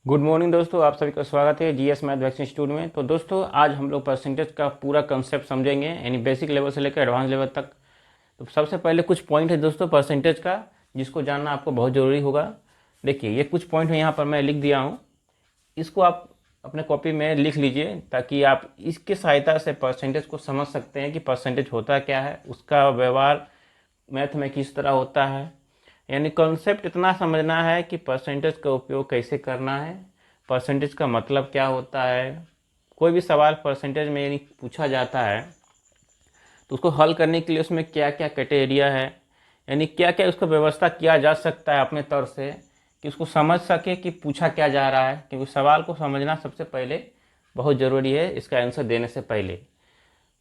Good morning दोस्तों, आप सभी का स्वागत है जीएस मैथ वैक्स इंस्टीट्यूट में। तो दोस्तों आज हम लोग परसेंटेज का पूरा कंसेप्ट समझेंगे, यानी बेसिक लेवल से लेकर एडवांस लेवल तक। तो सबसे पहले कुछ पॉइंट है दोस्तों परसेंटेज का, जिसको जानना आपको बहुत ज़रूरी होगा। देखिए ये कुछ पॉइंट है यहाँ पर मैं लिख दिया हूँ, इसको आप अपने कॉपी में लिख लीजिए ताकि आप इसके सहायता से परसेंटेज को समझ सकते हैं कि परसेंटेज होता क्या है, उसका व्यवहार मैथ में किस तरह होता है। यानी कॉन्सेप्ट इतना समझना है कि परसेंटेज का उपयोग कैसे करना है, परसेंटेज का मतलब क्या होता है। कोई भी सवाल परसेंटेज में यानी पूछा जाता है तो उसको हल करने के लिए उसमें क्या क्या क्राइटेरिया है, यानी क्या क्या उसका व्यवस्था किया जा सकता है अपने तौर से कि उसको समझ सके कि पूछा क्या जा रहा है। क्योंकि सवाल को समझना सबसे पहले बहुत ज़रूरी है इसका आंसर देने से पहले।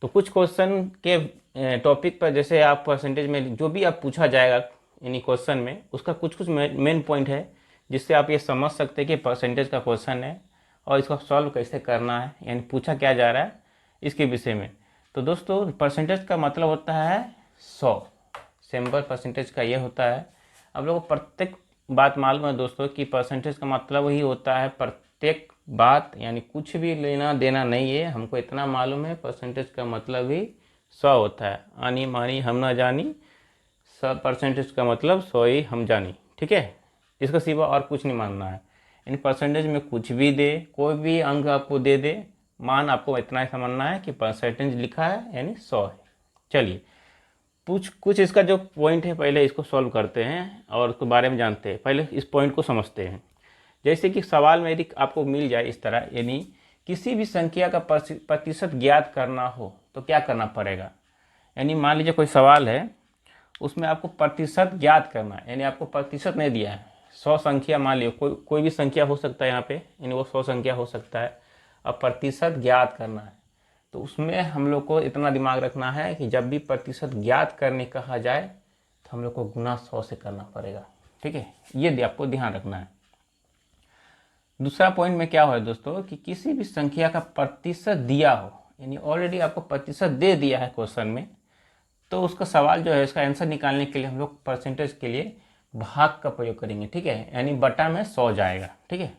तो कुछ क्वेश्चन के टॉपिक पर जैसे आप परसेंटेज में जो भी आप पूछा जाएगा यानी क्वेश्चन में, उसका कुछ कुछ मेन पॉइंट है जिससे आप ये समझ सकते हैं कि परसेंटेज का क्वेश्चन है और इसको सॉल्व कैसे करना है, यानी पूछा क्या जा रहा है इसके विषय में। तो दोस्तों परसेंटेज का मतलब होता है 100, सिंपल परसेंटेज का ये होता है। अब लोगों को प्रत्येक बात मालूम है दोस्तों कि परसेंटेज का मतलब ही होता है प्रत्येक बात, यानी कुछ भी लेना देना नहीं है। हमको इतना मालूम है परसेंटेज का मतलब ही 100 होता है। आनी मानी हम ना जानी, सब परसेंटेज का मतलब 100 ही हम जानी। ठीक है, इसका सिवा और कुछ नहीं मानना है। यानी परसेंटेज में कुछ भी दे, कोई भी अंक आपको दे दे, मान आपको इतना ही समझना है कि परसेंटेज लिखा है यानी 100 है। चलिए कुछ इसका जो पॉइंट है पहले इसको सॉल्व करते हैं और उसके बारे में जानते हैं। पहले इस पॉइंट को समझते हैं। जैसे कि सवाल में यदि आपको मिल जाए इस तरह, यानी किसी भी संख्या का प्रतिशत ज्ञात करना हो तो क्या करना पड़ेगा। यानी मान लीजिए कोई सवाल है, उसमें आपको प्रतिशत ज्ञात करना है, यानी आपको प्रतिशत नहीं दिया है। 100 संख्या मान लियो, कोई भी संख्या हो सकता है यहाँ पे, यानी वो 100 संख्या हो सकता है और प्रतिशत ज्ञात करना है। तो उसमें हम लोग को इतना दिमाग रखना है कि जब भी प्रतिशत ज्ञात करने कहा जाए तो हम लोग को गुना 100 से करना पड़ेगा। ठीक है, ये आपको ध्यान रखना है। दूसरा पॉइंट में क्या हो दोस्तों कि किसी भी संख्या का प्रतिशत दिया हो, यानी ऑलरेडी आपको प्रतिशत दे दिया है क्वेश्चन में, तो उसका सवाल जो है इसका आंसर निकालने के लिए हम लोग परसेंटेज के लिए भाग का प्रयोग करेंगे। ठीक है, यानी बटा में 100 जाएगा। ठीक है,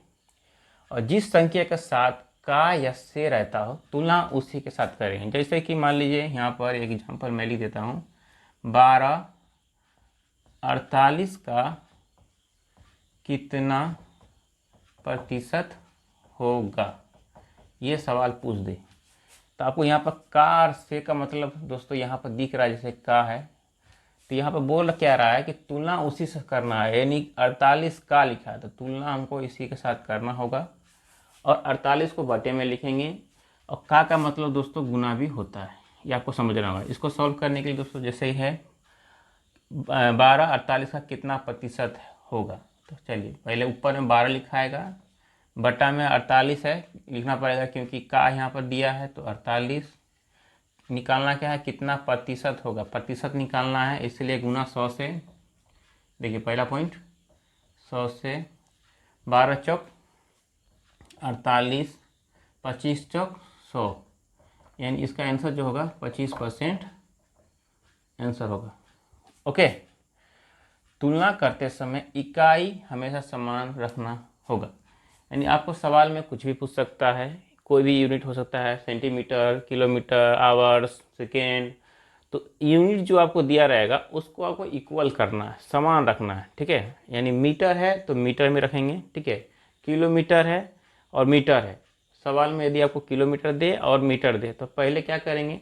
और जिस संख्या के साथ का या से रहता हो तुलना उसी के साथ करेंगे। जैसे कि मान लीजिए यहाँ पर एक एग्जांपल मैं लिख देता हूँ, 12 48 का कितना प्रतिशत होगा, ये सवाल पूछ दे। तो आपको यहाँ पर का और से का मतलब दोस्तों यहाँ पर दिख रहा है, जैसे का है तो यहाँ पर बोल क्या रहा है कि तुलना उसी से करना है, यानी 48 का लिखा है तो तुलना हमको इसी के साथ करना होगा और 48 को बटे में लिखेंगे। और का मतलब दोस्तों गुना भी होता है, ये आपको समझना होगा। इसको सॉल्व करने के लिए दोस्तों जैसे ही है 12 48 का कितना प्रतिशत होगा, तो चलिए पहले ऊपर में 12 लिखाएगा, बटा में 48 है लिखना पड़ेगा क्योंकि का यहाँ पर दिया है। तो 48 निकालना क्या है, कितना प्रतिशत होगा, प्रतिशत निकालना है, इसलिए गुना 100 से। देखिए पहला पॉइंट 100 से 12 चौक 48, 25 चौक 100, यानी इसका आंसर जो होगा 25% आंसर होगा। ओके, तुलना करते समय इकाई हमेशा समान रखना होगा। यानी आपको सवाल में कुछ भी पूछ सकता है, कोई भी यूनिट हो सकता है, सेंटीमीटर, किलोमीटर, आवर्स, सेकेंड। तो यूनिट जो आपको दिया रहेगा उसको आपको इक्वल करना है, समान रखना है। ठीक है, यानी मीटर है तो मीटर में रखेंगे। ठीक है, किलोमीटर है और मीटर है, सवाल में यदि आपको किलोमीटर दे और मीटर दे तो पहले क्या करेंगे,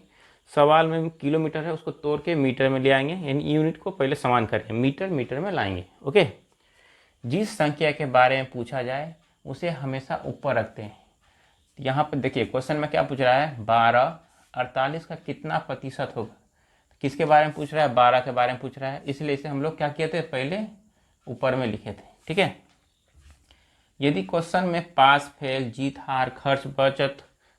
सवाल में किलोमीटर है उसको तोड़ के मीटर में ले आएंगे, यानी यूनिट को पहले समान करेंगे, मीटर मीटर में लाएंगे। ओके, जिस संख्या के बारे में पूछा जाए उसे हमेशा ऊपर रखते हैं। यहाँ पर देखिए क्वेश्चन में क्या पूछ रहा है, 12 48 का कितना प्रतिशत होगा, किसके बारे में पूछ रहा है, 12 के बारे में पूछ रहा है, इसलिए इसे हम लोग क्या किए थे, पहले ऊपर में लिखे थे। ठीक है, यदि क्वेश्चन में पास फेल, जीत हार, खर्च बचत,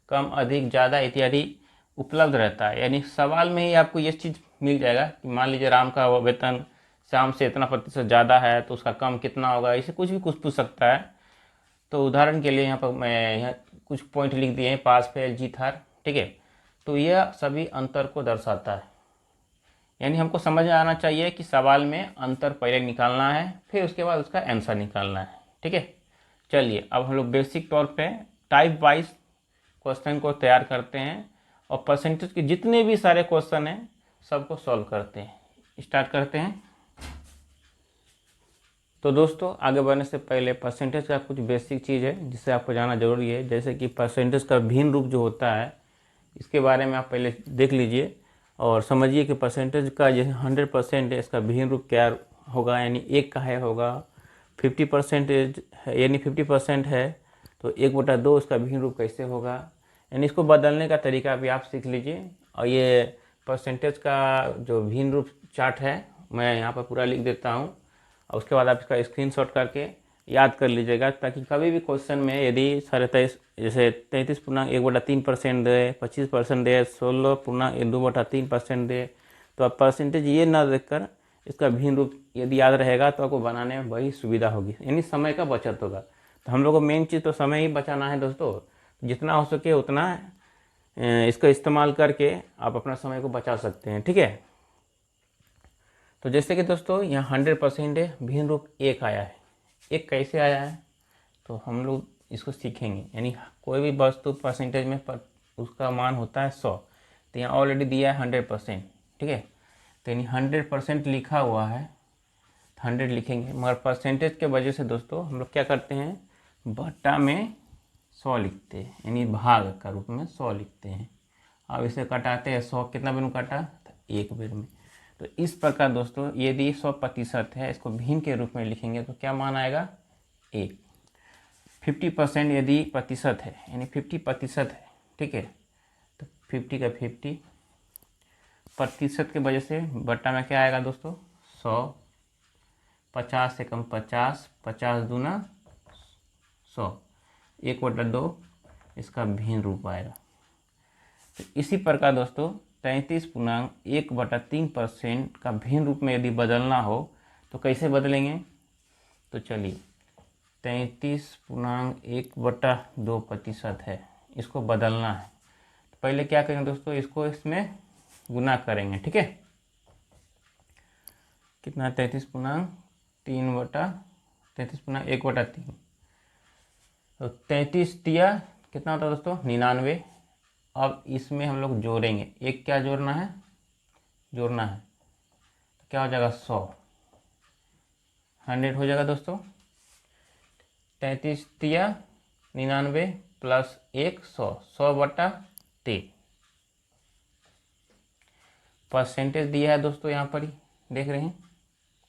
कम अधिक, ज़्यादा इत्यादि उपलब्ध रहता है, यानी सवाल में ही आपको ये चीज़ मिल जाएगा कि मान लीजिए राम का वेतन श्याम से इतना प्रतिशत ज़्यादा है तो उसका कम कितना होगा, इसे कुछ भी कुछ पूछ सकता है। तो उदाहरण के लिए यहाँ पर मैं यहाँ कुछ पॉइंट लिख दिए हैं, पास फेल, जीत हार। ठीक है, तो यह सभी अंतर को दर्शाता है, यानी हमको समझ में आना चाहिए कि सवाल में अंतर पहले निकालना है फिर उसके बाद उसका आंसर निकालना है। ठीक है, चलिए अब हम लोग बेसिक तौर पे टाइप वाइज क्वेश्चन को तैयार करते हैं और परसेंटेज के जितने भी सारे क्वेश्चन हैं सबको सॉल्व करते हैं। स्टार्ट करते हैं। तो दोस्तों आगे बढ़ने से पहले परसेंटेज का कुछ बेसिक चीज़ है जिसे आपको जानना जरूरी है, जैसे कि परसेंटेज का भिन्न रूप जो होता है इसके बारे में आप पहले देख लीजिए और समझिए कि परसेंटेज का जैसे 100% है, इसका भिन्न रूप क्या होगा, यानी एक का है होगा। 50% यानी 50% है तो 1/2 इसका भिन्न रूप कैसे होगा, यानी इसको बदलने का तरीका भी आप सीख लीजिए। और ये परसेंटेज का जो भिन्न रूप चार्ट है मैं यहाँ पर पूरा लिख देता हूँ और उसके बाद आप इसका स्क्रीनशॉट करके याद कर लीजिएगा, ताकि कभी भी क्वेश्चन में यदि 23 जैसे 33.1/3% दे, 25% दे, 16.2/3% दे, तो आप परसेंटेज ये ना देखकर इसका भिन्न रूप यदि याद रहेगा तो आपको बनाने में बड़ी सुविधा होगी, यानी समय का बचत होगा। तो हम लोग को मेन चीज़ तो समय ही बचाना है दोस्तों, जितना हो सके उतना इसका इस्तेमाल करके आप अपना समय को बचा सकते हैं। ठीक है, तो जैसे कि दोस्तों यहाँ 100% है, भिन्न रूप एक आया है। एक कैसे आया है तो हम लोग इसको सीखेंगे, यानी कोई भी वस्तु परसेंटेज में उसका मान होता है 100, तो यहाँ ऑलरेडी दिया है 100%। ठीक है, तो यानी 100% लिखा हुआ है, 100 लिखेंगे, मगर परसेंटेज के वजह से दोस्तों हम लोग क्या करते हैं, बट्टा में 100 लिखते हैं, यानी भाग का रूप में 100 लिखते हैं। अब इसे कटाते हैं, 100 कितना बेर में काटा, तो एक बेर में। तो इस प्रकार दोस्तों यदि 100% है, इसको भिन्न के रूप में लिखेंगे तो क्या मान आएगा, 1। 50% यदि प्रतिशत है, यानी 50% है, ठीक है, तो 50 का 50 प्रतिशत के वजह से बट्टा में क्या आएगा दोस्तों, 100। 50 से कम 50, 50 दूना 100, 1/2 इसका भिन्न रूप आएगा। तो इसी प्रकार दोस्तों 33.1/3% का भिन्न रूप में यदि बदलना हो तो कैसे बदलेंगे, तो चलिए 33.1/2% है, इसको बदलना है। तो पहले क्या करेंगे दोस्तों, इसको इसमें गुना करेंगे। ठीक है, कितना, 33.1/3, तो 33 दिया कितना होता है दोस्तों, 99। अब इसमें हम लोग जोड़ेंगे, एक क्या जोड़ना है, तो क्या हो जाएगा, 100, 100 हो जाएगा दोस्तों। 33 दिया 99 प्लस 1 100, 100/3 परसेंटेज दिया है दोस्तों, यहाँ पर ही देख रहे हैं,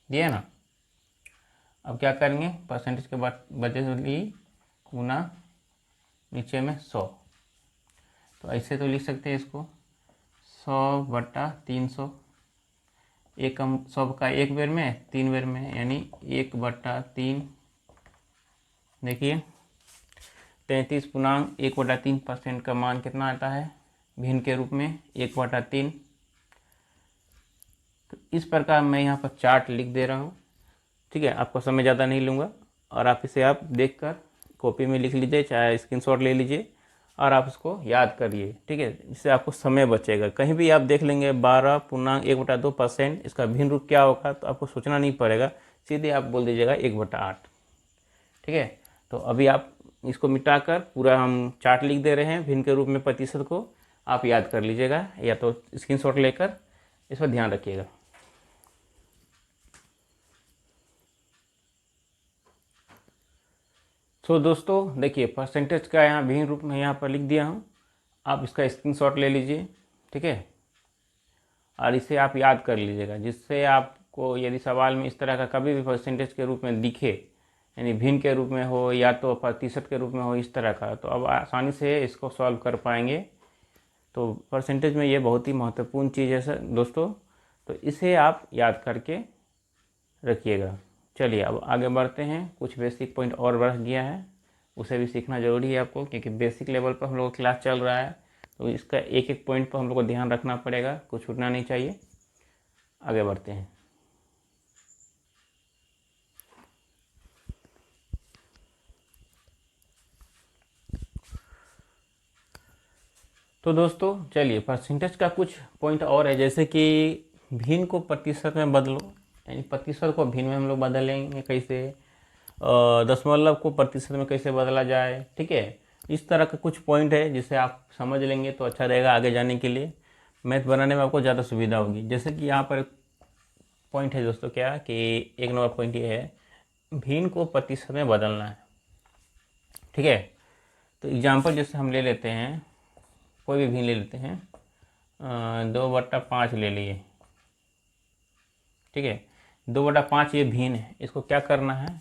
दिया ना। अब क्या करेंगे, परसेंटेज के बाद वजह से गुना नीचे में 100, तो ऐसे तो लिख सकते हैं इसको 100/300, एक हम 100 का एक बेर में 3 बेर में, यानी 1/3। देखिए 33.1/3% का मान कितना आता है भिन्न के रूप में, 1/3। तो इस प्रकार मैं यहाँ पर चार्ट लिख दे रहा हूँ। ठीक है, आपको समय ज़्यादा नहीं लूँगा और आप इसे आप देखकर कॉपी में लिख लीजिए, चाहे स्क्रीनशॉट ले लीजिए और आप उसको याद करिए। ठीक है, इससे आपको समय बचेगा। कहीं भी आप देख लेंगे 12.1/2% इसका भिन्न रूप क्या होगा, तो आपको सोचना नहीं पड़ेगा, सीधे आप बोल दीजिएगा 1/8। ठीक है, तो अभी आप इसको मिटाकर पूरा हम चार्ट लिख दे रहे हैं भिन्न के रूप में प्रतिशत को, आप याद कर लीजिएगा या तो स्क्रीनशॉट लेकर इस पर ध्यान रखिएगा। तो दोस्तों देखिए परसेंटेज का यहाँ भिन्न रूप में यहाँ पर लिख दिया हूँ, आप इसका स्क्रीनशॉट ले लीजिए। ठीक है, और इसे आप याद कर लीजिएगा, जिससे आपको यदि सवाल में इस तरह का कभी भी परसेंटेज के रूप में दिखे, यानी भिन्न के रूप में हो या तो प्रतिशत के रूप में हो इस तरह का, तो अब आसानी से इसको सॉल्व कर पाएंगे। तो परसेंटेज में ये बहुत ही महत्वपूर्ण चीज़ है सर दोस्तों, तो इसे आप याद करके रखिएगा। चलिए अब आगे बढ़ते हैं, कुछ बेसिक पॉइंट और बढ़ गया है, उसे भी सीखना ज़रूरी है आपको, क्योंकि बेसिक लेवल पर हम लोग का क्लास चल रहा है, तो इसका एक एक पॉइंट पर हम लोग को ध्यान रखना पड़ेगा, कुछ छूटना नहीं चाहिए। आगे बढ़ते हैं। तो दोस्तों चलिए परसेंटेज का कुछ पॉइंट और है, जैसे कि भिन्न को प्रतिशत में बदलो, यानी प्रतिशत को भिन्न में हम लोग बदलेंगे कैसे, दशमलव को प्रतिशत में कैसे बदला जाए, ठीक है। इस तरह का कुछ पॉइंट है जिसे आप समझ लेंगे तो अच्छा रहेगा आगे जाने के लिए, मैथ बनाने में आपको ज़्यादा सुविधा होगी। जैसे कि यहाँ पर पॉइंट है दोस्तों क्या कि 1 नंबर पॉइंट ये है, भिन्न को प्रतिशत में बदलना है, ठीक है। तो एग्जाम्पल जैसे हम ले लेते हैं, कोई भी भिन्न ले लेते हैं, 2/5 ले लिए, ठीक है। 2/5 ये भिन्न है, इसको क्या करना है,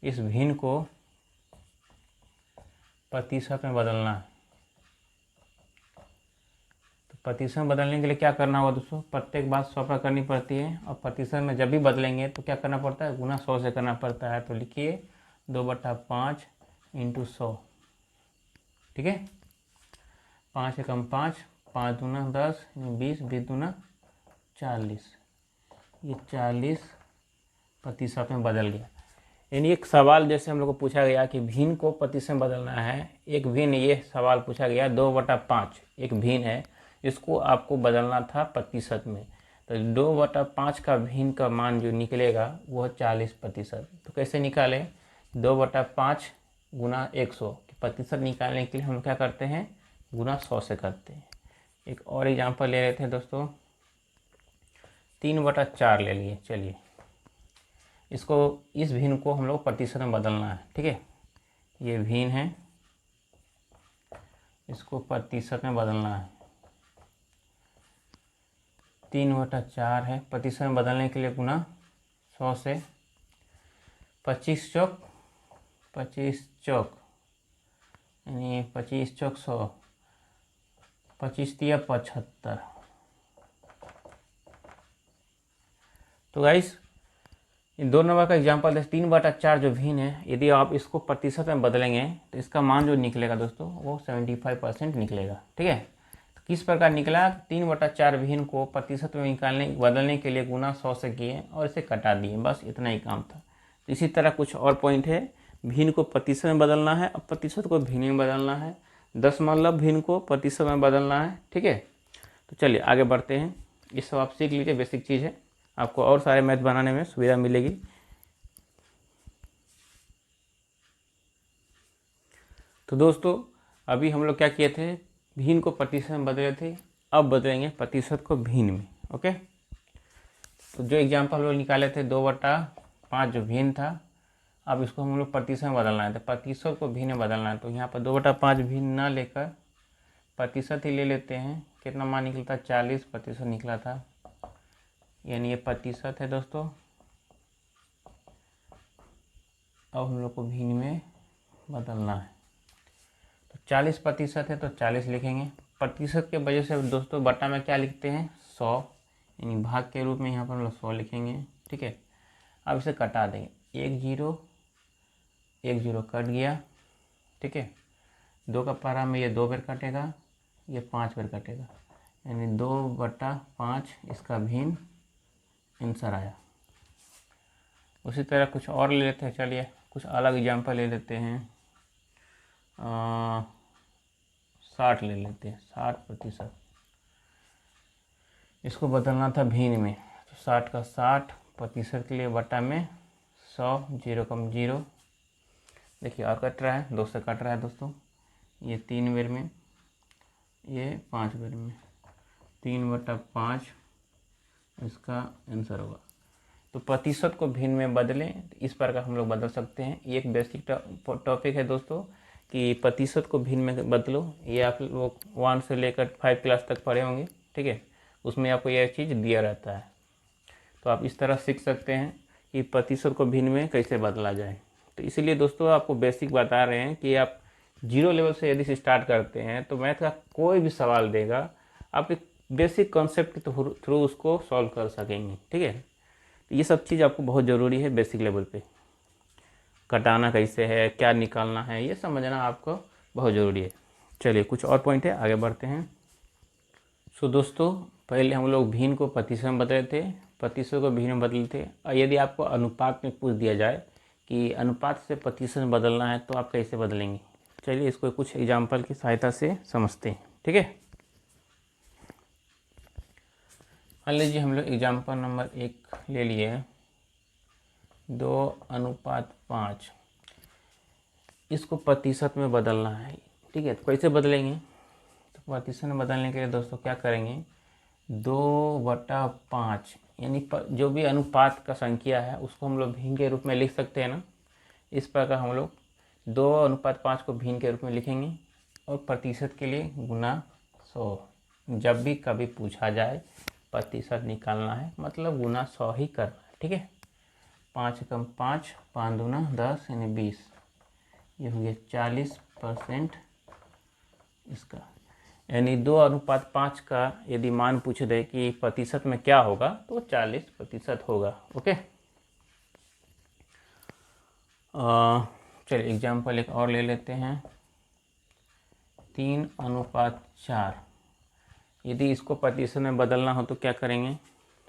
इस भिन्न को प्रतिशत में बदलना है। तो प्रतिशत में बदलने के लिए क्या करना होगा दोस्तों, प्रत्येक बात 100 पर करनी पड़ती है, और प्रतिशत में जब भी बदलेंगे तो क्या करना पड़ता है, गुना 100 से करना पड़ता है। तो लिखिए 2/5 × 100, ठीक है। 5 एकम 5, 5 दूना 10, 20, 20 दूना 40, ये 40% में बदल गया। यानी एक सवाल जैसे हम लोग को पूछा गया कि भिन्न को प्रतिशत में बदलना है, एक भिन्न ये सवाल पूछा गया 2/5 एक भिन्न है, इसको आपको बदलना था प्रतिशत में। तो 2/5 का भिन्न का मान जो निकलेगा वह 40%। तो कैसे निकालें, 2/5 गुना 100, प्रतिशत निकालने के लिए हम क्या करते हैं, गुना 100 से करते हैं। एक और एग्जांपल ले लेते हैं दोस्तों, 3/4 ले लिए। चलिए इसको, इस भिन्न को हम लोग प्रतिशत में बदलना है, ठीक है। ये भिन्न है, इसको प्रतिशत में बदलना है। 3/4 है, प्रतिशत में बदलने के लिए गुना 100 से, 25 चौक यानी 25 चौक 100, 25 तिया 75। तो गाइस इन 2 नंबर का एग्जाम्पल है, 3/4 जो भिन्न है, यदि आप इसको प्रतिशत में बदलेंगे तो इसका मान जो निकलेगा दोस्तों वो 75% निकलेगा, ठीक है। तो किस प्रकार निकला, 3/4 भिन्न को प्रतिशत में बदलने के लिए गुना 100 से किए और इसे कटा दिए, बस इतना ही काम था। तो इसी तरह कुछ और पॉइंट है, भिन्न को प्रतिशत में बदलना है और प्रतिशत को भिन्न में बदलना है, दशमलव भिन्न को प्रतिशत में बदलना है, ठीक है। तो चलिए आगे बढ़ते हैं, ये सब आप सीख लीजिए, बेसिक चीज़ है, आपको और सारे मैथ बनाने में सुविधा मिलेगी। तो दोस्तों अभी हम लोग क्या किए थे, भिन्न को प्रतिशत में बदले थे, अब बदलेंगे प्रतिशत को भिन्न में, ओके। तो जो एग्जांपल हम लोग निकाले थे 2/5 जो भिन्न था, अब इसको हम लोग प्रतिशत में बदलना है, तो प्रतिशत को भिन्न में बदलना है। तो यहाँ पर 2/5 भिन्न ना लेकर प्रतिशत ही ले लेते हैं। कितना मान निकलता, 40% निकला था, यानी ये प्रतिशत है दोस्तों। अब हम लोग को भिन्न में बदलना है, तो 40% है तो 40 लिखेंगे। प्रतिशत के वजह से दोस्तों बटा में क्या लिखते हैं, 100, यानी भाग के रूप में यहाँ पर हम लोग 100 लिखेंगे, ठीक है। अब इसे कटा देंगे, 1 0 कट गया, ठीक है। 2 का पारा में ये 2 बार कटेगा, ये 5 बार कटेगा, यानी 2/5 इसका भिन्न आंसर आया। उसी तरह कुछ और ले लेते हैं, चलिए कुछ अलग एग्जांपल ले लेते हैं, 60 ले लेते हैं, 60%, इसको बदलना था भिन्न में। तो 60 का 60% के लिए बटा में 100, 0 कम 0, देखिए और कट रहा है, 2 से कट रहा है दोस्तों, ये 3 बार में, ये 5 बार में, 3/5 इसका आंसर होगा। तो प्रतिशत को भिन्न में बदलें, इस प्रकार हम लोग बदल सकते हैं। ये एक बेसिक टॉपिक है दोस्तों कि प्रतिशत को भिन्न में बदलो, ये आप लोग 1 से लेकर 5 क्लास तक पढ़े होंगे, ठीक है। उसमें आपको यह चीज़ दिया रहता है, तो आप इस तरह सीख सकते हैं कि प्रतिशत को भिन्न में कैसे बदला जाए। तो इसीलिए दोस्तों आपको बेसिक बता रहे हैं कि आप 0 लेवल से यदि स्टार्ट करते हैं तो मैथ का कोई भी सवाल देगा, आप एक बेसिक कॉन्सेप्ट के थ्रू उसको सॉल्व कर सकेंगे, ठीक है। तो ये सब चीज़ आपको बहुत ज़रूरी है, बेसिक लेवल पे कटाना कैसे है, क्या निकालना है, ये समझना आपको बहुत ज़रूरी है। चलिए कुछ और पॉइंट है, आगे बढ़ते हैं। सो दोस्तों पहले हम लोग भिन्न को प्रतिशत में बदले थे, प्रतिशत को भिन्न में बदले थे, और यदि आपको अनुपात में पूछ दिया जाए कि अनुपात से प्रतिशत में बदलना है तो आप कैसे बदलेंगे, चलिए इसको कुछ एग्जाम्पल की सहायता से समझते हैं, ठीक है। मान लीजिए हम लोग एग्जाम्पल नंबर 1 ले लिए, 2:5 इसको प्रतिशत में बदलना है। ठीक है, तो कैसे बदलेंगे? तो प्रतिशत में बदलने के लिए दोस्तों क्या करेंगे, 2/5 यानी जो भी अनुपात का संख्या है उसको हम लोग भिन्न के रूप में लिख सकते हैं ना। इस प्रकार हम लोग 2:5 को भिन्न के रूप में लिखेंगे और प्रतिशत के लिए गुना 100। जब भी कभी पूछा जाए प्रतिशत निकालना है मतलब गुना 100 ही करना है। ठीक है, 5 कम 5, 5 दूना 10 यानी 20, ये हो गया 40% इसका। यानी 2:5 का यदि मान पूछ दे कि प्रतिशत में क्या होगा तो 40% होगा। ओके, चलिए एग्जाम्पल एक और ले लेते हैं, 3:4। यदि इसको प्रतिशत में बदलना हो तो क्या करेंगे,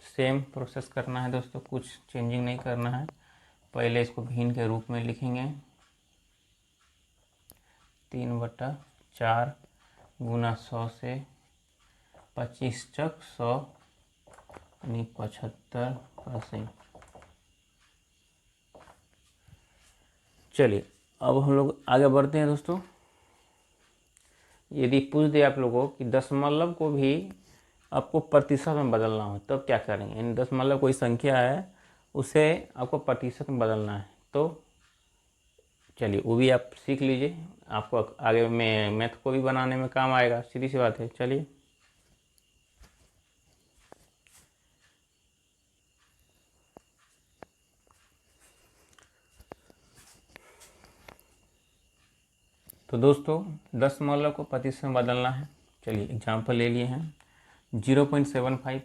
सेम प्रोसेस करना है दोस्तों, कुछ चेंजिंग नहीं करना है। पहले इसको भिन्न के रूप में लिखेंगे, 3/4 गुना 100 से 25 चक 100 यानी 75%। चलिए अब हम लोग आगे बढ़ते हैं दोस्तों। यदि पूछ दे आप लोगों कि दशमलव को भी आपको प्रतिशत में बदलना हो तब क्या करेंगे, यानी दशमलव कोई संख्या है उसे आपको प्रतिशत में बदलना है, तो चलिए वो भी आप सीख लीजिए, आपको आगे में मैथ को भी बनाने में काम आएगा, सीधी सी बात है। चलिए तो दोस्तों दशमलव को प्रतिशत में बदलना है। चलिए एग्जाम्पल ले लिए हैं, 0.75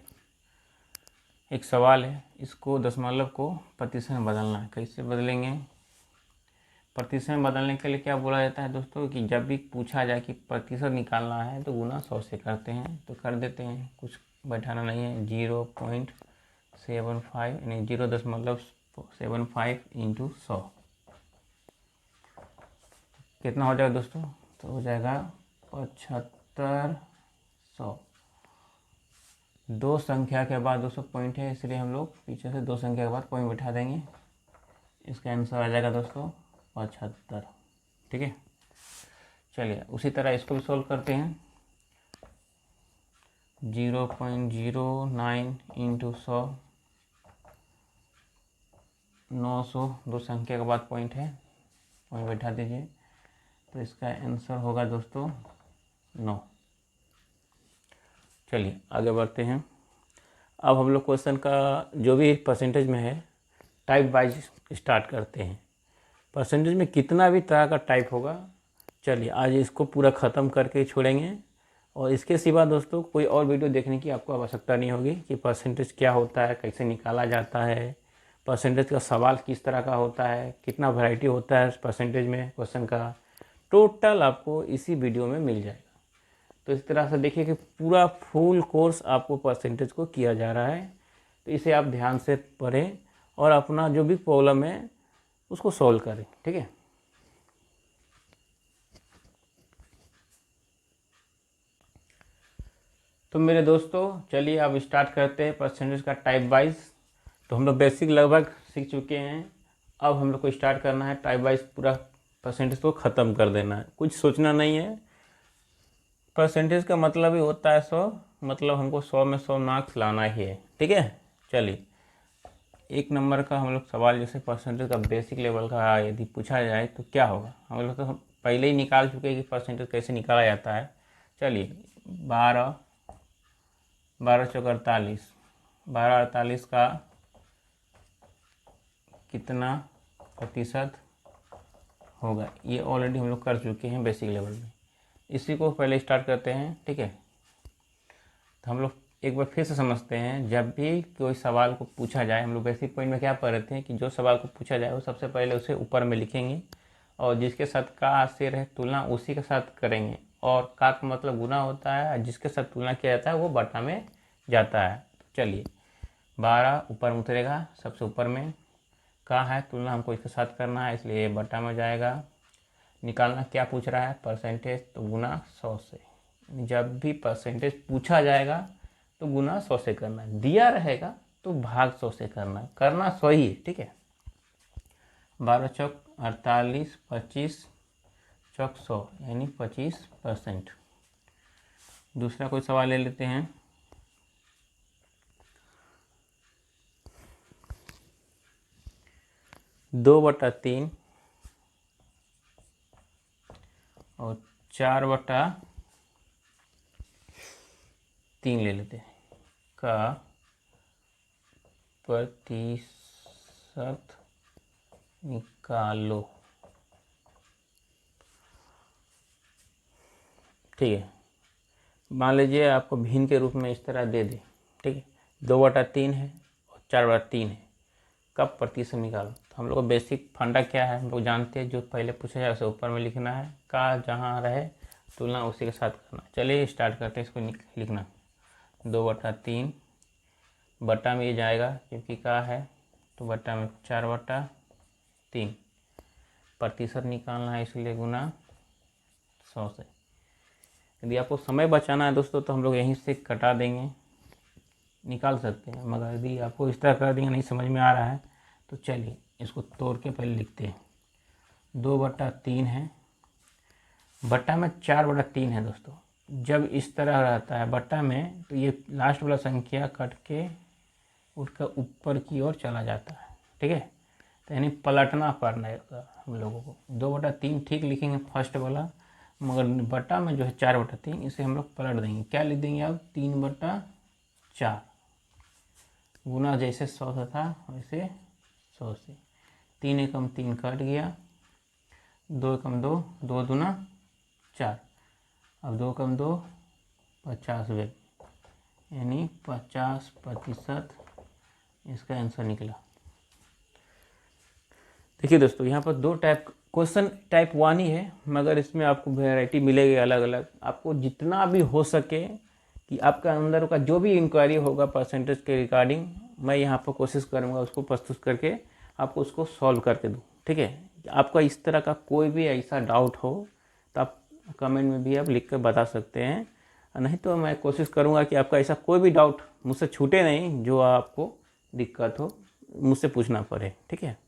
एक सवाल है, इसको दशमलव को प्रतिशत में बदलना है। कैसे बदलेंगे, प्रतिशत में बदलने के लिए क्या बोला जाता है दोस्तों कि जब भी पूछा जाए कि प्रतिशत निकालना है तो गुना 100 से करते हैं, तो कर देते हैं, कुछ बैठाना नहीं है। 0.75 यानी 0.75 इंटू 100 कितना हो जाएगा दोस्तों, तो हो जाएगा 7500। दो संख्या के बाद दोस्तों पॉइंट है, इसलिए हम लोग पीछे से दो संख्या के बाद पॉइंट बैठा देंगे। इसका आंसर आ जाएगा दोस्तों 75। ठीक है, चलिए उसी तरह इसको भी सोल्व करते हैं। 0.09 इंटू 100 900, दो संख्या के बाद पॉइंट है, पॉइंट बैठा दीजिए, तो इसका आंसर होगा दोस्तों 9। चलिए आगे बढ़ते हैं। अब हम लोग क्वेश्चन का जो भी परसेंटेज में है टाइप वाइज स्टार्ट करते हैं। परसेंटेज में कितना भी तरह का टाइप होगा, चलिए आज इसको पूरा ख़त्म करके छोड़ेंगे, और इसके सिवा दोस्तों कोई और वीडियो देखने की आपको आवश्यकता नहीं होगी कि परसेंटेज क्या होता है, कैसे निकाला जाता है, परसेंटेज का सवाल किस तरह का होता है, कितना वैरायटी होता है परसेंटेज में क्वेश्चन का, टोटल आपको इसी वीडियो में मिल जाएगा। तो इस तरह से देखिए कि पूरा फुल कोर्स आपको परसेंटेज को किया जा रहा है, तो इसे आप ध्यान से पढ़ें और अपना जो भी प्रॉब्लम है उसको सॉल्व करें। ठीक है, तो मेरे दोस्तों चलिए अब स्टार्ट करते हैं परसेंटेज का टाइप वाइज। तो हम लोग बेसिक लगभग सीख चुके हैं, अब हम लोग को स्टार्ट करना है टाइप वाइज, पूरा परसेंटेज को ख़त्म कर देना है, कुछ सोचना नहीं है। परसेंटेज का मतलब ही होता है 100, मतलब हमको 100 में 100 मार्क्स लाना ही है। ठीक है, चलिए 1 नंबर का हम लोग सवाल जैसे परसेंटेज का बेसिक लेवल का यदि पूछा जाए तो क्या होगा, हम लोग तो पहले ही निकाल चुके हैं कि परसेंटेज कैसे निकाला जाता है। चलिए 12 चौक 48, 12 का कितना प्रतिशत होगा, ये ऑलरेडी हम लोग कर चुके हैं बेसिक लेवल में, इसी को पहले स्टार्ट करते हैं। ठीक है, तो हम लोग एक बार फिर से समझते हैं, जब भी कोई सवाल को पूछा जाए, हम लोग बेसिक पॉइंट में क्या पढ़ रहे थे कि जो सवाल को पूछा जाए वो सबसे पहले उसे ऊपर में लिखेंगे और जिसके साथ का से रहे तुलना उसी के साथ करेंगे, और का मतलब गुना होता है, जिसके साथ तुलना किया जाता है वो बटा में जाता है। तो चलिए 12 ऊपर में उतरेगा, सबसे ऊपर में का है तुलना हमको इसके साथ करना है, इसलिए ये बटा में जाएगा। निकालना क्या पूछ रहा है परसेंटेज, तो गुना 100 से, जब भी परसेंटेज पूछा जाएगा तो गुना 100 से करना है, दिया रहेगा तो भाग 100 से करना है, करना 100 ही है। ठीक है, 12 चौक 48, 25 चौक 100 यानी 25%। दूसरा कोई सवाल ले लेते हैं। दो बटा तीन और 4/3 ले लेते हैं का प्रतिशत निकालो। ठीक है, मान लीजिए आपको भिन्न के रूप में इस तरह दे दे। ठीक है, 2/3 है और 4/3 है, कब प्रतिशत निकालो। तो हम लोग का बेसिक फंडा क्या है, हम लोग जानते हैं, जो पहले पूछा जाए उसे ऊपर में लिखना है, का जहाँ रहे तुलना उसी के साथ करना। चलिए स्टार्ट करते हैं इसको लिखना। 2/3 बटा में ये जाएगा क्योंकि का है, तो बटा में 4/3 प्रतिशत निकालना है, इसलिए गुना 100 से। यदि आपको समय बचाना है दोस्तों तो हम लोग यहीं से कटा देंगे, निकाल सकते हैं, मगर यदि आपको इस तरह कर देंगे नहीं समझ में आ रहा है तो चलिए इसको तोड़ के पहले लिखते हैं। 2/3 है, बटा में 4/3 है दोस्तों। जब इस तरह रहता है बटा में तो ये लास्ट वाला संख्या कट के उठकर ऊपर की ओर चला जाता है। ठीक है, तो यानी पलटना पड़ना है हम लोगों को। 2/3 ठीक लिखेंगे फर्स्ट वाला, मगर बटा में जो है 4/3 इसे हम लोग पलट देंगे। क्या लिख देंगे अब, 3/4 गुना जैसे 100 से था वैसे 100 से। 3 एकम 3 कट गया, 2 एकम 2, 2 दूना 4, अब 2 एकम 2 50 व्यक्ति, यानी 50% इसका आंसर निकला। देखिए दोस्तों, यहाँ पर दो टाइप क्वेश्चन, टाइप 1 ही है, मगर इसमें आपको वैरायटी मिलेगी अलग अलग। आपको जितना भी हो सके कि आपका अंदर का जो भी इंक्वायरी होगा परसेंटेज के रिगार्डिंग, मैं यहाँ पर कोशिश करूँगा उसको प्रस्तुत करके आपको उसको सॉल्व करके दूँ। ठीक है, आपका इस तरह का कोई भी ऐसा डाउट हो तो आप कमेंट में भी आप लिख कर बता सकते हैं, नहीं तो मैं कोशिश करूँगा कि आपका ऐसा कोई भी डाउट मुझसे छूटे नहीं, जो आपको दिक्कत हो मुझसे पूछना पड़े। ठीक है,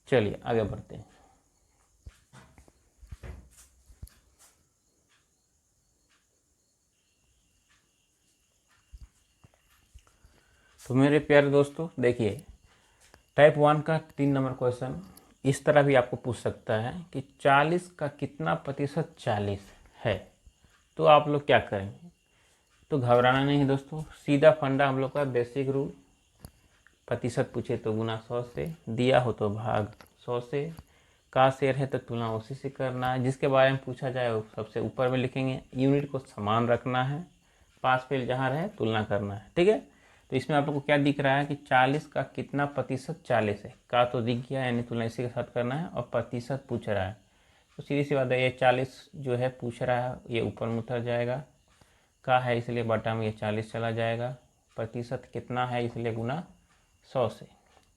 चलिए आगे बढ़ते हैं। तो मेरे प्यारे दोस्तों देखिए, टाइप 1 का 3 नंबर क्वेश्चन इस तरह भी आपको पूछ सकता है कि 40 का कितना प्रतिशत 40 है। तो आप लोग क्या करेंगे, तो घबराना नहीं है दोस्तों, सीधा फंडा हम लोग का बेसिक रूल, प्रतिशत पूछे तो गुना 100 से, दिया हो तो भाग 100 से, का शेयर है तो तुलना उसी से करना है, जिसके बारे में पूछा जाए वो सबसे ऊपर में लिखेंगे, यूनिट को समान रखना है, पास फेल जहाँ रहे तुलना करना है। ठीक है, तो इसमें आप लोग को क्या दिख रहा है कि 40 का कितना प्रतिशत 40 है, का तो दिख गया, यानी तुलना इसी के साथ करना है, और प्रतिशत पूछ रहा है तो सीधी सी बात है, ये 40 जो है पूछ रहा है, ये ऊपर में उतर जाएगा, का है इसलिए बटा में ये 40 चला जाएगा, प्रतिशत कितना है इसलिए गुना 100 से,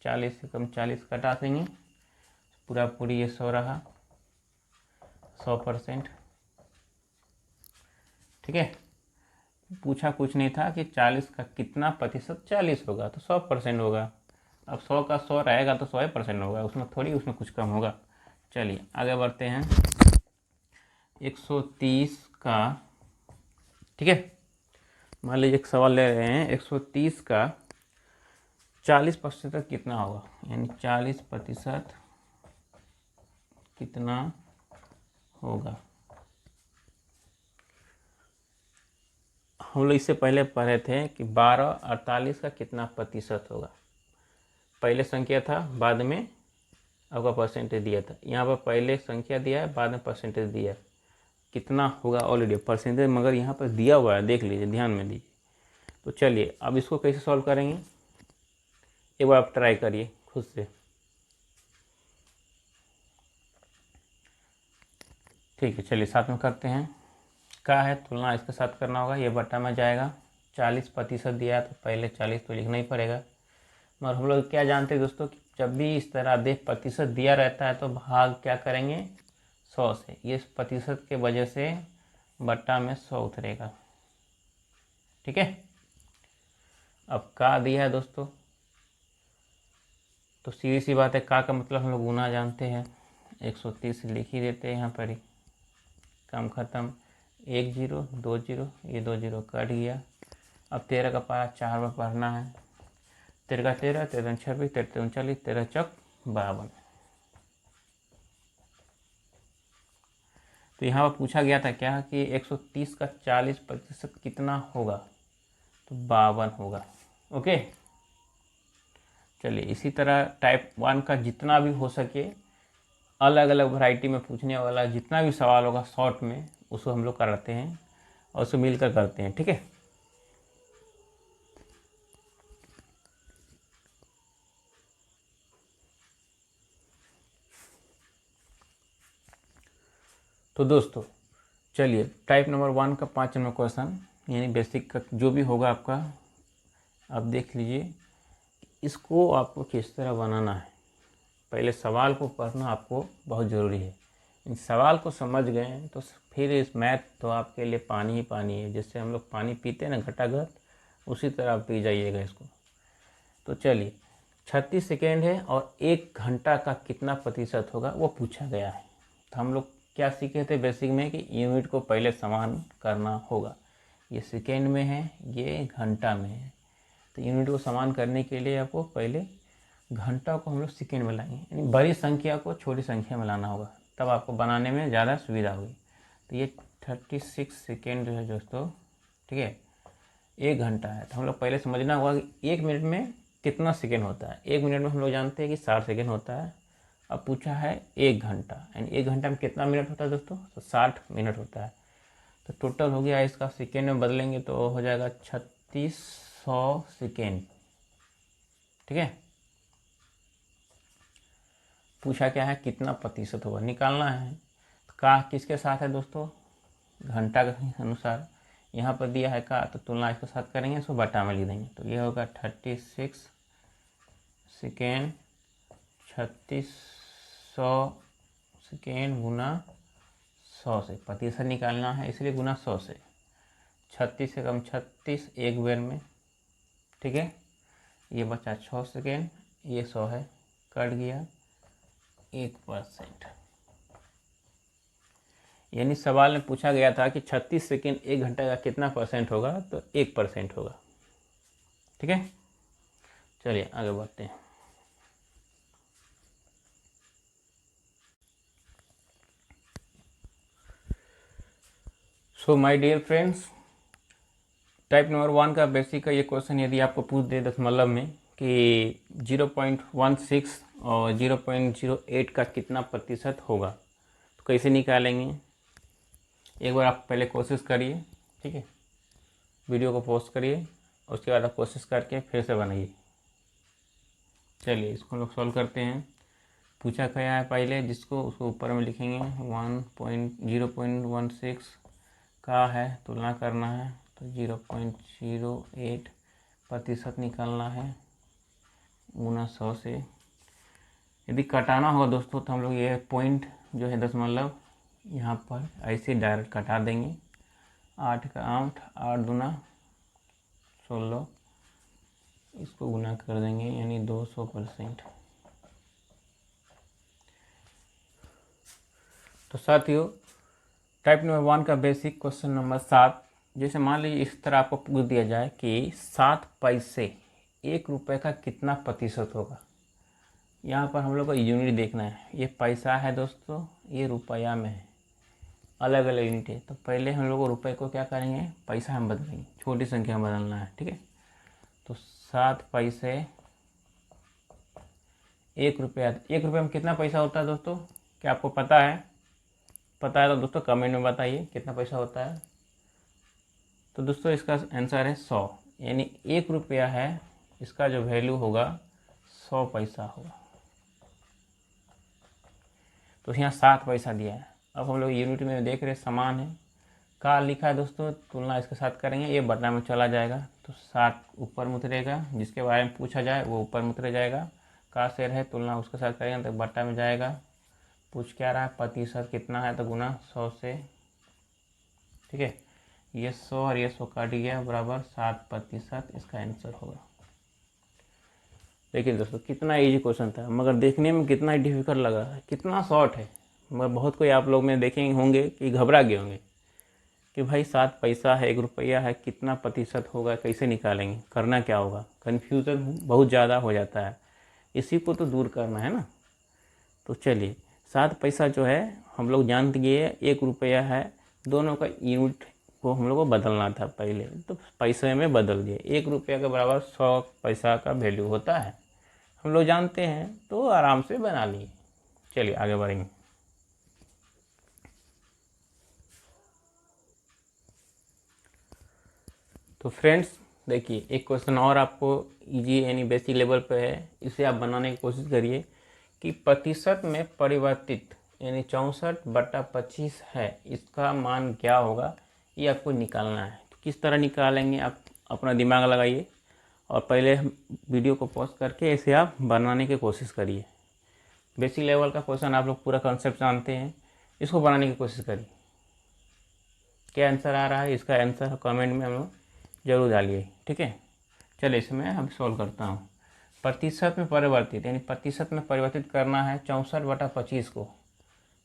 40 से कम 40 कटा देंगे, पूरा पूरी ये 100 रहा, 100%। ठीक है, पूछा कुछ नहीं था कि 40 का कितना प्रतिशत 40 होगा, तो 100% होगा। अब 100 का 100 रहेगा तो 100% होगा, उसमें थोड़ी उसमें कुछ कम होगा। चलिए आगे बढ़ते हैं। 130 का, ठीक है, मान लीजिए एक सवाल ले रहे हैं, 130 का 40% कितना होगा, यानी 40% कितना होगा। हम लोग इससे पहले पढ़े थे कि 12/48 का कितना प्रतिशत होगा। पहले संख्या था, बाद में आपका परसेंटेज दिया था। यहाँ पर पहले संख्या दिया है, बाद में परसेंटेज दिया है, कितना होगा ऑलरेडी परसेंटेज मगर यहाँ पर दिया हुआ है, देख लीजिए, ध्यान में दीजिए। तो चलिए अब इसको कैसे सॉल्व करेंगे, एक बार आप ट्राई करिए खुद से। ठीक है, चलिए साथ में करते हैं। का है तुलना इसके साथ करना होगा, ये बटा में जाएगा, 40% दिया है तो पहले 40 तो लिखना ही पड़ेगा। मगर हम लोग क्या जानते हैं दोस्तों कि जब भी इस तरह प्रतिशत दिया रहता है तो भाग क्या करेंगे 100 से, ये प्रतिशत के वजह से बट्टा में 100 उतरेगा। ठीक है, अब का दिया है दोस्तों, तो सीधी सी बात है, का मतलब हम लोग गुना जानते हैं, 130 लिख ही देते हैं यहाँ पर ही, काम ख़त्म। 1 0 2 0, ये 2 0 कट गया। अब 13 का पारा 4 बार पढ़ना है, 13 का 13, 13 26, 13 39, 13 चौक 52। तो यहाँ पर पूछा गया था क्या कि 130 का 40% कितना होगा, तो 52 होगा। ओके, चलिए इसी तरह टाइप 1 का जितना भी हो सके अलग अलग वैरायटी में पूछने वाला जितना भी सवाल होगा शॉर्ट में, उसको हम लोग कराते हैं और उसको मिलकर करते हैं, ठीक है। तो दोस्तों चलिए टाइप नंबर 1 का 5 नंबर क्वेश्चन यानी बेसिक का जो भी होगा आपका, आप देख लीजिए इसको आपको किस तरह बनाना है। पहले सवाल को पढ़ना आपको बहुत ज़रूरी है। इन सवाल को समझ गए तो फिर इस मैथ तो आपके लिए पानी ही पानी है, जिससे हम लोग पानी पीते हैं ना घटाघट, उसी तरह आप पी जाइएगा इसको। तो चलिए 36 सेकेंड है और 1 घंटा का कितना प्रतिशत होगा वो पूछा गया है। तो हम लोग क्या सीखे थे बेसिक में कि यूनिट को पहले समान करना होगा। ये सेकेंड में है, ये घंटा में है, तो यूनिट को समान करने के लिए आपको पहले घंटा को हम लोग सेकेंड में लाएंगे, यानी बड़ी संख्या को छोटी संख्या में लाना होगा, तब आपको बनाने में ज़्यादा सुविधा होगी। तो ये 36 सेकेंड जो है दोस्तों, ठीक है, 1 घंटा है। तो हम लोग पहले समझना होगा कि 1 मिनट में कितना सेकेंड होता है। 1 मिनट में हम लोग जानते हैं कि 60 सेकेंड होता है। अब पूछा है 1 घंटा, यानी 1 घंटा में कितना मिनट होता है दोस्तों, तो 60 मिनट होता है। तो टोटल हो गया, इसका सेकेंड में बदलेंगे तो हो जाएगा 3600 सेकेंड, ठीक है। पूछा क्या है कितना प्रतिशत होगा, निकालना है। का किसके साथ है दोस्तों, घंटा के अनुसार। यहाँ पर दिया है का, तो तुलना इसके साथ करेंगे, इसको बटा में लिख देंगे। तो ये होगा 36 सेकेंड 3600 सेकेंड गुना 100 से, प्रतिशत निकालना है इसलिए गुना 100 से। 36 से कम 36 एक बेर में, ठीक है। ये बचा 6 सेकेंड, ये 100 है, कट गया 1%। यानी सवाल में पूछा गया था कि 36 सेकेंड 1 घंटा का कितना परसेंट होगा, तो 1% होगा, ठीक है। चलिए आगे बढ़ते हैं। So my dear friends, type number 1 का बेसिक का ये क्वेश्चन यदि आपको पूछ दे दशमलव में कि 0.16 और 0.08 का कितना प्रतिशत होगा, तो कैसे निकालेंगे। एक बार आप पहले कोशिश करिए, ठीक है, वीडियो को पॉज करिए, उसके बाद आप कोशिश करके फिर से बनाइए। चलिए इसको हम लोग सॉल्व करते हैं। पूछा गया है पहले जिसको, उसको ऊपर में लिखेंगे 0.16 का है, तुलना करना है, तो 0.08 प्रतिशत निकालना है गुना 100 से। यदि कटाना होगा दोस्तों तो हम लोग ये पॉइंट जो है दशमलव यहाँ पर ऐसे डायरेक्ट कटा देंगे। 8 का 8, 8 दूना 16, इसको गुना कर देंगे यानी 200%। तो साथियों टाइप नंबर 1 का बेसिक क्वेश्चन नंबर 7, जैसे मान लीजिए इस तरह आपको पूछ दिया जाए कि 7 पैसे 1 रुपये का कितना प्रतिशत होगा। यहाँ पर हम लोग को यूनिट देखना है, ये पैसा है दोस्तों, ये रुपया में है, अलग अलग यूनिट है। तो पहले हम लोग रुपये को क्या करेंगे, पैसा में बदलेंगे, छोटी संख्या में बदलना है, ठीक है। तो 7 पैसे 1 रुपया, 1 रुपये में कितना पैसा होता है दोस्तों, क्या आपको पता है? पता है तो दोस्तों कमेंट में बताइए कितना पैसा होता है। तो दोस्तों इसका आंसर है 100, यानी 1 रुपया है, इसका जो वैल्यू होगा 100 पैसा होगा। तो यहाँ 7 पैसा दिया है। अब हम लोग यूनिट में देख रहे समान है, का लिखा है दोस्तों, तुलना इसके साथ करेंगे, ये बटा में चला जाएगा, तो 7 ऊपर में उतरेगा, जिसके बारे में पूछा जाए वो ऊपर में उतर जाएगा। का शेर है, तुलना उसके साथ करेंगे तो बटा में जाएगा। पूछ क्या रहा है, प्रतिशत कितना है, तो गुना 100 से, ठीक है। ये 100 और ये 100 काट गया, बराबर 7%, इसका आंसर होगा। देखिए दोस्तों कितना इजी क्वेश्चन था, मगर देखने में कितना डिफिकल्ट लगा, कितना शॉर्ट है। मगर बहुत कोई आप लोग में देखेंगे होंगे कि घबरा गए होंगे कि भाई 7 पैसा है, 1 रुपया है, कितना प्रतिशत होगा, कैसे निकालेंगे, करना क्या होगा। कन्फ्यूज़न बहुत ज़्यादा हो जाता है, इसी को तो दूर करना है ना। तो चलिए 7 पैसा जो है हम लोग जान गए 1 रुपया है, दोनों का यूनिट को हम लोग को बदलना था पहले, तो पैसे में बदल दिए। 1 रुपया के बराबर 100 पैसा का वैल्यू होता है, हम लोग जानते हैं, तो आराम से बना लिए। चलिए आगे बढ़ेंगे। तो फ्रेंड्स देखिए एक क्वेश्चन और आपको इजी यानी बेसिक लेवल पे है, इसे आप बनाने की कोशिश करिए कि प्रतिशत में परिवर्तित यानी 64/25 है, इसका मान क्या होगा, ये आपको निकालना है। तो किस तरह निकालेंगे आप अपना दिमाग लगाइए और पहले वीडियो को पॉज करके इसे आप बनाने की कोशिश करिए। बेसिक लेवल का क्वेश्चन आप लोग पूरा कॉन्सेप्ट जानते हैं, इसको बनाने की कोशिश करिए। क्या आंसर आ रहा है, इसका आंसर कमेंट में हम लोग जरूर डालिए, ठीक है। चलिए इसमें हम सॉल्व करता हूँ। प्रतिशत में परिवर्तित यानी प्रतिशत में परिवर्तित करना है 64/25 को।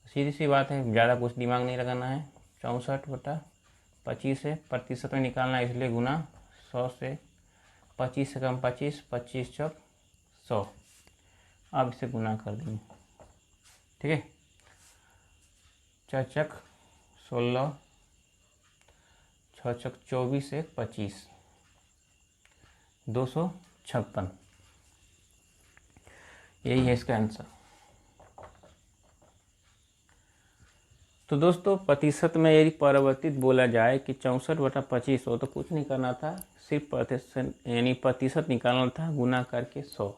सीधी सी बात है, ज़्यादा कुछ दिमाग नहीं लगाना है। 64/25 है, प्रतिशत में निकालना है, इसलिए गुना 100 से। 25 से कम 25, 25 चौक 100। अब इसे गुना कर देंगे, ठीक है। 4 चक 16, 6 चक 24, 1 25, 256। यही है इसका आंसर। तो दोस्तों प्रतिशत में यदि परिवर्तित बोला जाए कि 64/25 हो, तो कुछ नहीं करना था, सिर्फ प्रतिशत यानी प्रतिशत निकालना था, गुना करके 100।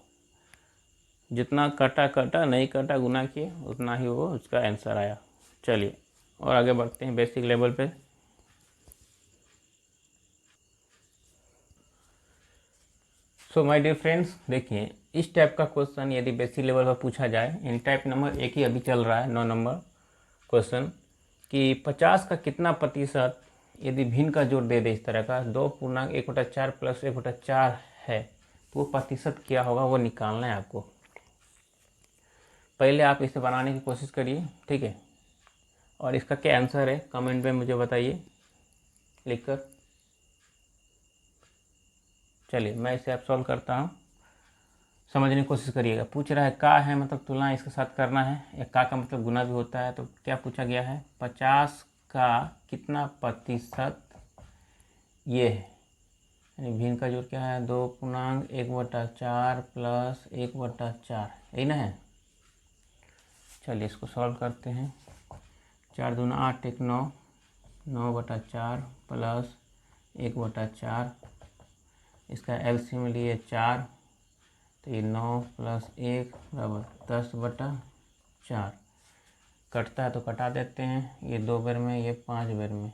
जितना कटा कटा, नहीं कटा, गुना किए, उतना ही वो उसका आंसर आया। चलिए और आगे बढ़ते हैं बेसिक लेवल पे। सो माय डियर फ्रेंड्स देखिए इस टाइप का क्वेश्चन यदि बेसिक लेवल पर पूछा जाए, इन टाइप नंबर 1 ही अभी चल रहा है 9 नंबर क्वेश्चन, कि 50 का कितना प्रतिशत यदि भिन्न का जोड़ दे दे इस तरह का 2.1/4 प्लस 1/4 है, तो वो प्रतिशत क्या होगा वो निकालना है आपको। पहले आप इसे बनाने की कोशिश करिए, ठीक है। और इसका क्या आंसर है कमेंट में मुझे बताइए लिखकर। चलिए मैं इसे आप सॉल्व करता हूँ, समझने की कोशिश करिएगा। पूछ रहा है का है मतलब तुलना इसके साथ करना है, या का मतलब गुना भी होता है। तो क्या पूछा गया है, 50 का कितना प्रतिशत ये है, यानी भिन्न का जोड़ क्या है 2.1/4 प्लस 1/4, यही ना है। चलिए इसको सॉल्व करते हैं। 4 दूना 8, 1 9, 9/4 प्लस 1/4, इसका एलसीएम लिए 4, तो ये 9 प्लस 1 बराबर 10/4। कटता है तो कटा देते हैं, ये 2 बार में, ये 5 बार में,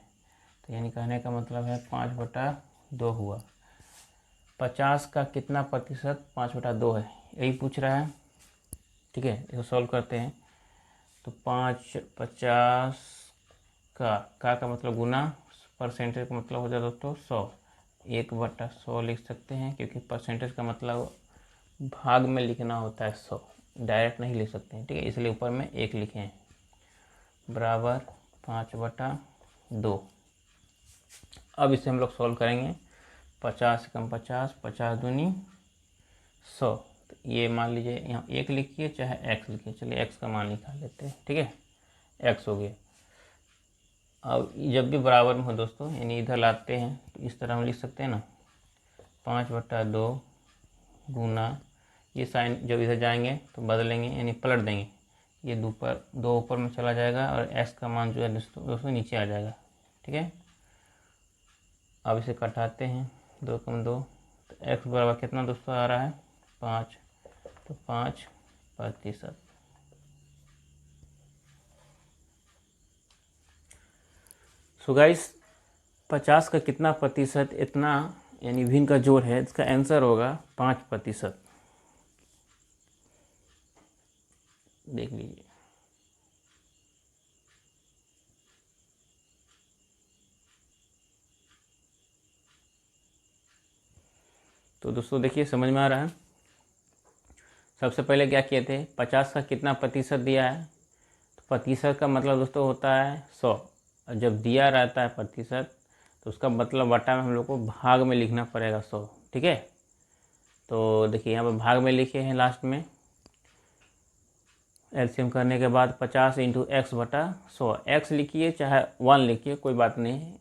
तो यानी कहने का मतलब है 5/2 हुआ। 50 का कितना प्रतिशत 5/2 है, यही पूछ रहा है, ठीक है। इसको सॉल्व करते हैं। तो 50 का मतलब गुना, परसेंटेज का मतलब हो जाए दोस्तों 100, 1/100 लिख सकते हैं, क्योंकि परसेंटेज का मतलब भाग में लिखना होता है 100, डायरेक्ट नहीं लिख सकते हैं, ठीक है, इसलिए ऊपर में 1 लिखे हैं, बराबर 5/2। अब इसे हम लोग सॉल्व करेंगे। 50 से कम 50, 50 दूनी 100, तो ये मान लीजिए यहाँ 1 लिखिए चाहे x लिखिए, चलिए x का मान निकाल लेते हैं, ठीक है, x हो गया। अब जब भी बराबर में हो दोस्तों, यानी इधर लाते हैं तो इस तरह हम लिख सकते हैं ना, 5/2 गुना, ये साइन जब इधर जाएंगे तो बदलेंगे यानी पलट देंगे, ये 2 ऊपर में चला जाएगा और x का मान जो है दोस्तों नीचे आ जाएगा, ठीक है। अब इसे कटाते हैं, 2 कम 2, तो x बराबर कितना दोस्तों आ रहा है 5, तो 5%। सो गाइस 50 का कितना प्रतिशत इतना यानी भिन्न का जोड़ है, इसका आंसर होगा 5%। देख लीजिए। तो दोस्तों देखिए समझ में आ रहा है। सबसे पहले क्या किए थे, 50 का कितना प्रतिशत दिया है, तो प्रतिशत का मतलब दोस्तों होता है 100, और जब दिया रहता है प्रतिशत तो उसका मतलब बटा में हम लोग को भाग में लिखना पड़ेगा 100। ठीक है, तो देखिए यहाँ पर भाग में लिखे हैं लास्ट में, एलसीएम करने के बाद 50 इंटू एक्स बटा 100, एक्स लिखिए चाहे 1 लिखिए कोई बात नहीं,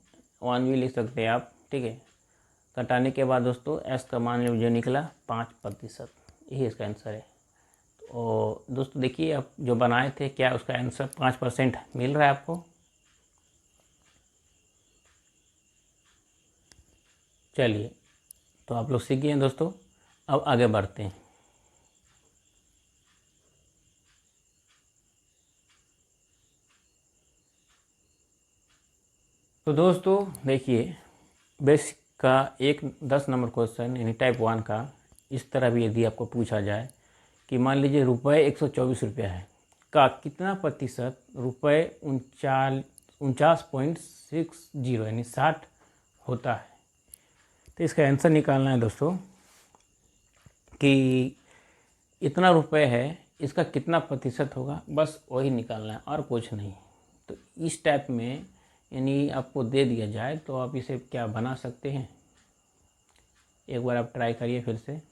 1 भी लिख सकते हैं आप। ठीक है, घटाने के बाद दोस्तों एस का मान जो निकला 5%, यही इसका आंसर है। तो दोस्तों देखिए आप जो बनाए थे क्या उसका आंसर 5% मिल रहा है आपको। चलिए, तो आप लोग सीख गए हैं दोस्तों, अब आगे बढ़ते हैं। तो दोस्तों देखिए, बेसिक का एक 10 नंबर क्वेश्चन यानी टाइप 1 का इस तरह भी यदि आपको पूछा जाए कि मान लीजिए रुपये 124 रुपया है का कितना प्रतिशत रुपये 49.60 यानी 60 होता है, तो इसका आंसर निकालना है दोस्तों कि इतना रुपये है इसका कितना प्रतिशत होगा, बस वही निकालना है और कुछ नहीं। तो इस टाइप में यानी आपको दे दिया जाए तो आप इसे क्या बना सकते हैं, एक बार आप ट्राई करिए फिर से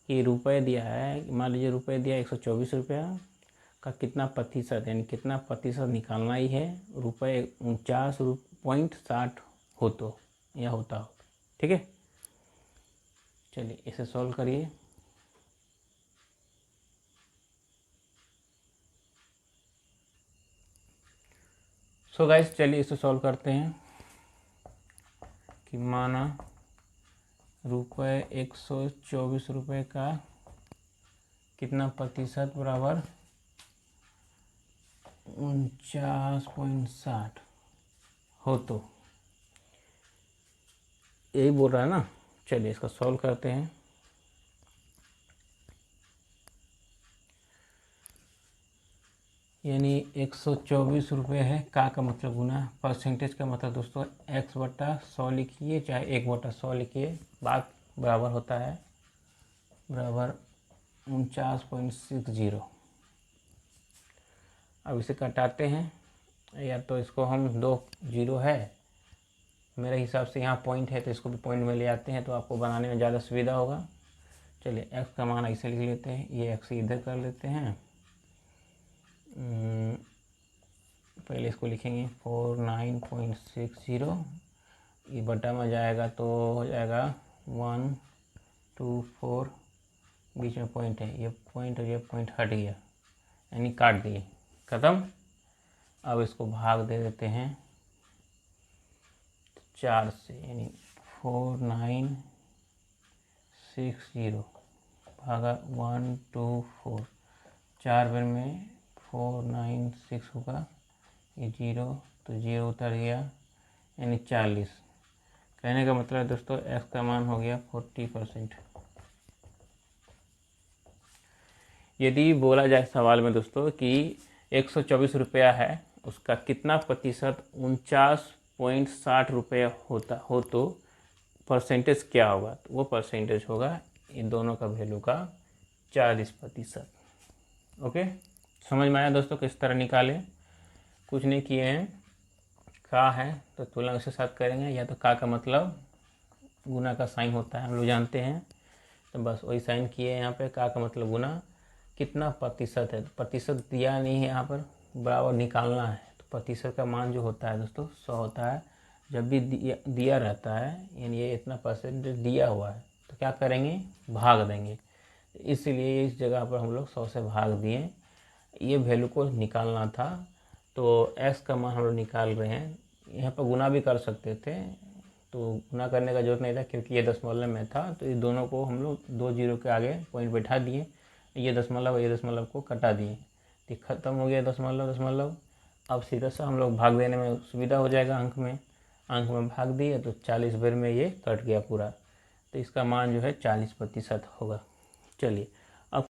कि रुपये दिया है, मान लीजिए रुपये दिया 124 रुपया का कितना प्रतिशत यानी कितना प्रतिशत निकालना ही है, रुपये 49.60 हो तो या होता हो। ठीक है, चलिए इसे सॉल्व करिए। सो गाइस चलिए इसे सॉल्व करते हैं कि माना रुपये 124 रुपये का कितना प्रतिशत बराबर 49.60 हो, तो यही बोल रहा है ना। चलिए इसका सॉल्व करते हैं। यानी 124 रुपये है, का मतलब गुना, परसेंटेज का मतलब दोस्तों x बटा 100 लिखिए चाहे 1 बटा 100 लिखिए, बात बराबर होता है बराबर 49.60। अब इसे कटाते हैं, या तो इसको हम 2 जीरो है मेरे हिसाब से, यहाँ पॉइंट है तो इसको भी पॉइंट में ले आते हैं तो आपको बनाने में ज़्यादा सुविधा होगा। चलिए एक्स का मान ऐसे लिख लेते हैं, ये एक्स इधर कर लेते हैं, पहले इसको लिखेंगे 49.60, ये बटा में जाएगा तो हो जाएगा 1 2 4, बीच में पॉइंट है, ये पॉइंट और ये पॉइंट हट गया यानी काट दिए, ख़त्म। अब इसको भाग दे देते हैं 4 से, यानी 4960 भागा 1 2 4, 4 बार में 496 होगा, ये 0 तो 0 उतर गया यानी 40। कहने का मतलब है दोस्तों x का मान हो गया 40%। यदि बोला जाए सवाल में दोस्तों कि 124 रुपया है उसका कितना प्रतिशत 49.60 रुपये होता हो तो परसेंटेज क्या होगा, तो वो परसेंटेज होगा इन दोनों का वैल्यू का 40%। ओके, समझ में आया दोस्तों किस तरह निकालें, कुछ नहीं किए हैं। का है तो तुलना उसके साथ करेंगे, या तो का मतलब गुना का साइन होता है हम लोग जानते हैं, तो बस वही साइन किए यहाँ पे, का मतलब गुना, कितना प्रतिशत है, प्रतिशत दिया नहीं है यहाँ पर, बराबर निकालना है, तो प्रतिशत का मान जो होता है दोस्तों 100 होता है। जब भी दिया रहता है यानी ये इतना परसेंटेज दिया हुआ है तो क्या करेंगे, भाग देंगे, इसलिए इस जगह पर हम लोग 100 से भाग दिए, ये वैल्यू को निकालना था। तो x का मान हम लोग निकाल रहे हैं, यहाँ पर गुना भी कर सकते थे, तो गुना करने का जरूरत नहीं था क्योंकि ये दशमलव में था, तो इस दोनों को हम लोग 2 जीरो के आगे पॉइंट बैठा दिए, ये दशमलव को कटा दिए, तो ख़त्म हो गया दशमलव। अब सीधा सा हम लोग भाग देने में सुविधा हो जाएगा, अंक में भाग दिए तो 40 बार में ये कट गया पूरा, तो इसका मान जो है 40% होगा। चलिए